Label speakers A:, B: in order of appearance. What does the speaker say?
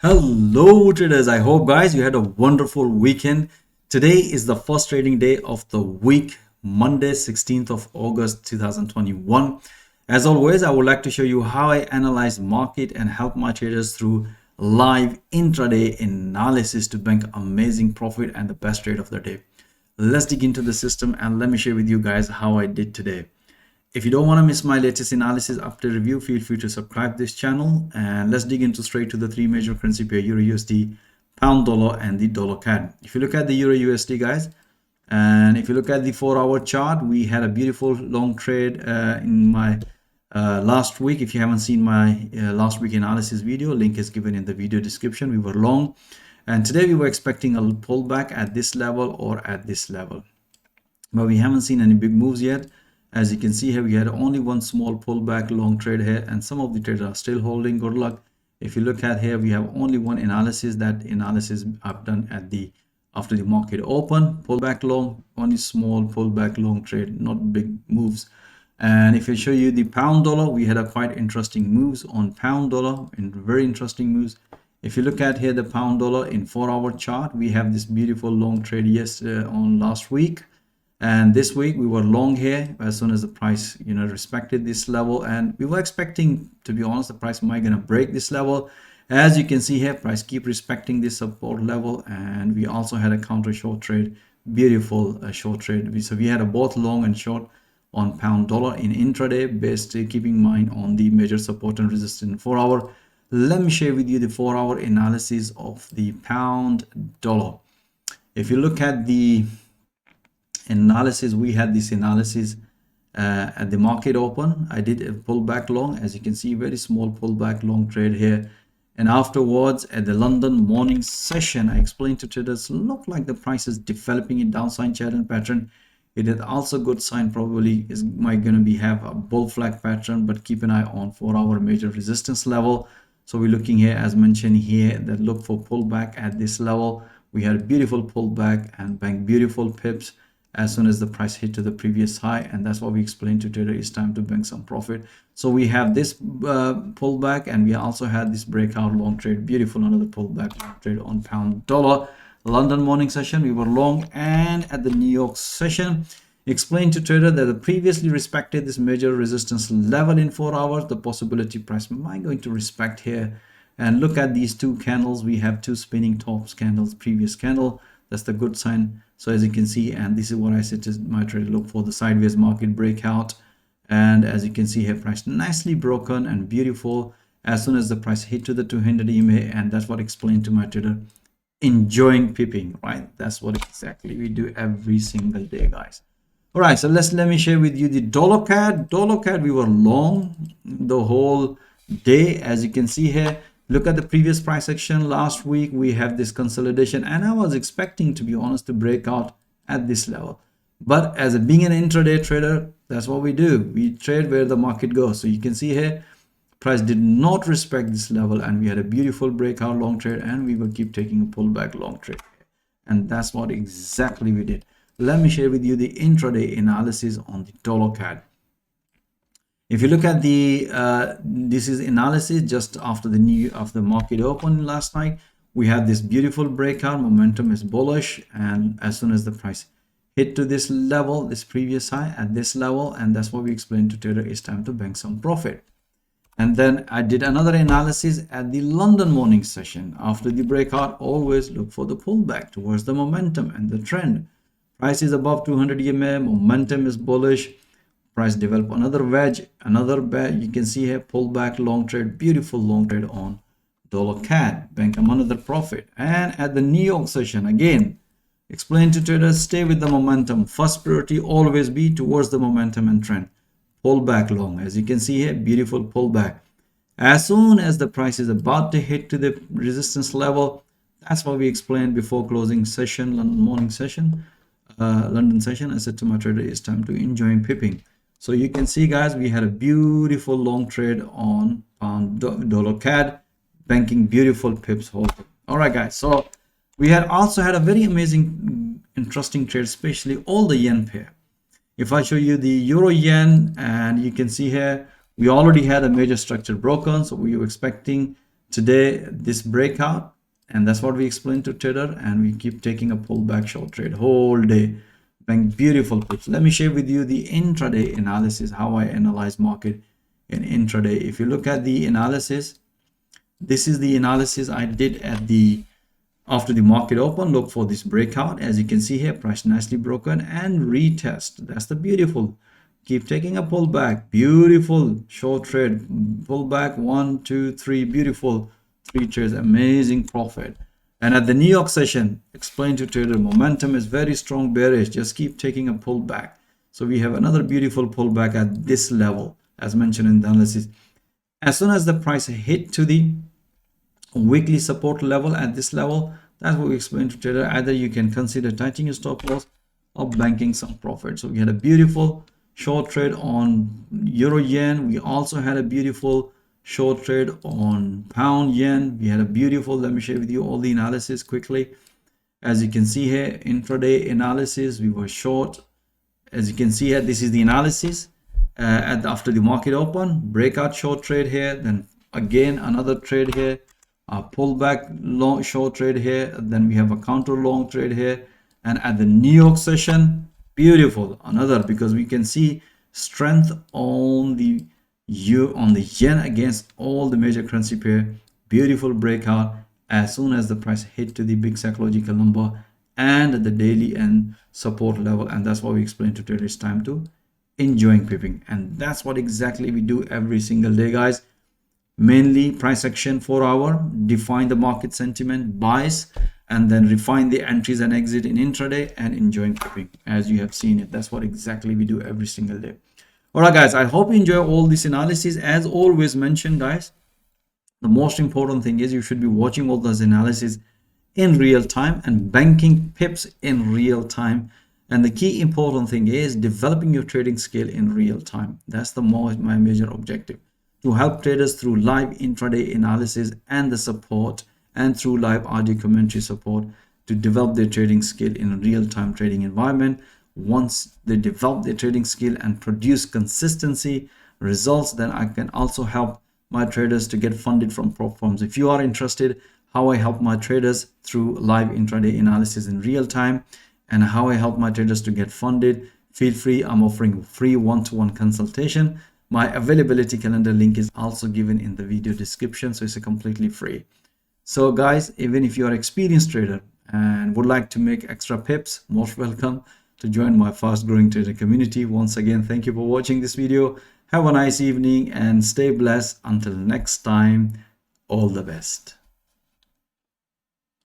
A: Hello traders, I hope guys you had a wonderful weekend. Today is the first trading day of the week, Monday 16th of August 2021. As always, I would like to show you how I analyze market and help my traders through live intraday analysis to bank amazing profit and the best trade of the day. Let's dig into the system and let me share with you guys how I did today. If you don't want to miss my latest analysis after review, feel free to subscribe this channel, and let's dig into straight to the three major currency pair: EURUSD, pound dollar, and the dollar CAD. If you look at the EURUSD guys, and if you look at the 4-hour chart, we had a beautiful long trade in my last week. If you haven't seen my last week analysis video, link is given in the video description. We were long, and today we were expecting a pullback at this level or at this level, but we haven't seen any big moves yet. As you can see here, we had only one small pullback long trade here, and some of the traders are still holding. Good luck. If you look at here, we have only one analysis. That analysis I've done at the after the market open, pullback long, only small pullback long trade, not big moves. And if I show you the pound dollar, we had a quite interesting moves on pound dollar, and very interesting moves. If you look at here the pound dollar in 4-hour chart, we have this beautiful long trade yesterday on last week. And this week we were long here as soon as the price respected this level, and we were expecting, to be honest, the price might gonna break this level. As you can see here, price keep respecting this support level, and we also had a counter short trade, beautiful short trade. So we had a both long and short on pound dollar in intraday, based keeping in mind on the major support and resistance 4-hour. Let me share with you the 4-hour analysis of the pound dollar. If you look at the analysis, we had this analysis at the market open. I did a pullback long, as you can see, very small pullback long trade here, and afterwards at the London morning session, I explained to traders, look like the price is developing a downside channel pattern. It is also good sign, probably is might gonna be have a bull flag pattern, but keep an eye on 4-hour major resistance level. So we're looking here, as mentioned here, that look for pullback at this level. We had a beautiful pullback and bank beautiful pips as soon as the price hit to the previous high, and that's what we explained to trader, it's time to bank some profit. So we have this pullback, and we also had this breakout long trade, beautiful, another pullback long trade on pound dollar. London morning session we were long, and at the New York session explained to trader that the previously respected this major resistance level in 4 hours, the possibility price might going to respect here. And look at these two candles, we have two spinning tops candles, previous candle, that's the good sign. So as you can see, and this is what I said to my trader, look for the sideways market breakout. And as you can see here, price nicely broken and beautiful as soon as the price hit to the 200 EMA, and that's what I explained to my trader, enjoying pipping, right? That's what exactly we do every single day, guys. All right, so let me share with you the dollar CAD. Dollar CAD, we were long the whole day, as you can see here. Look at the previous price action last week. We have this consolidation, and I was expecting, to be honest, to break out at this level. But as being an intraday trader, that's what we do. We trade where the market goes. So you can see here, price did not respect this level, and we had a beautiful breakout long trade, and we will keep taking a pullback long trade. And that's what exactly we did. Let me share with you the intraday analysis on the dollar CAD. If you look at the this is analysis just after the market open last night. We had this beautiful breakout, momentum is bullish, and as soon as the price hit to this level, this previous high at this level, and that's what we explained to trader, it's time to bank some profit. And then I did another analysis at the London morning session. After the breakout, always look for the pullback towards the momentum and the trend. Price is above 200 EMA, momentum is bullish. Price develop another wedge, you can see here, pullback long trade, beautiful long trade on dollar CAD, bank another profit. And at the New York session, again, explain to traders, stay with the momentum. First priority always be towards the momentum and trend. Pullback long, as you can see here, beautiful pullback. As soon as the price is about to hit to the resistance level, that's what we explained before closing session, London morning session, London session. I said to my trader, it's time to enjoy pipping. So you can see, guys, we had a beautiful long trade on dollar CAD, banking beautiful pips holding. All right, guys, so we had also had a very amazing, interesting trade, especially all the yen pair. If I show you the euro yen, and you can see here, we already had a major structure broken, so we were expecting today this breakout, and that's what we explained to trader, and we keep taking a pullback short trade whole day, bang, beautiful pips. Let me share with you the intraday analysis, how I analyze market in intraday. If you look at the analysis, this is the analysis I did at the after the market open. Look for this breakout. As you can see here, price nicely broken and retest. That's the beautiful. Keep taking a pullback. Beautiful short trade. Pullback 1, 2, 3. Beautiful 3 trades. Amazing profit. And at the New York session, explain to trader, momentum is very strong bearish. Just keep taking a pullback. So we have another beautiful pullback at this level, as mentioned in the analysis. As soon as the price hit to the weekly support level at this level, that's what we explained to trader. Either you can consider tightening your stop loss or banking some profit. So we had a beautiful short trade on euro yen. We also had a beautiful short trade on pound yen. We had a beautiful, let me share with you all the analysis quickly. As you can see here, intraday analysis, we were short. As you can see here, this is the analysis after the market open. Breakout short trade here, then again another trade here, a pullback long short trade here, then we have a counter long trade here, and at the New York session, beautiful another, because we can see strength on the yen against all the major currency pair. Beautiful breakout as soon as the price hit to the big psychological number and the daily and support level, and that's what we explained to traders. It's time to enjoying pipping, and that's what exactly we do every single day, guys. Mainly price action 4 hour, define the market sentiment, buys, and then refine the entries and exit in intraday and enjoying pipping as you have seen it. That's what exactly we do every single day. All right, guys, I hope you enjoy all this analysis. As always mentioned, guys, the most important thing is you should be watching all those analysis in real time and banking pips in real time. And the key important thing is developing your trading skill in real time. That's my major objective, to help traders through live intraday analysis and the support, and through live audio commentary support, to develop their trading skill in a real-time trading environment. Once they develop their trading skill and produce consistency results, then I can also help my traders to get funded from prop firms. If you are interested how I help my traders through live intraday analysis in real time and how I help my traders to get funded, feel free. I'm offering free one-to-one consultation. My availability calendar link is also given in the video description, so it's completely free. So guys, even if you are an experienced trader and would like to make extra pips, most welcome to join my fast growing trader community. Once again, thank you for watching this video. Have a nice evening and stay blessed. Until next time, all the best.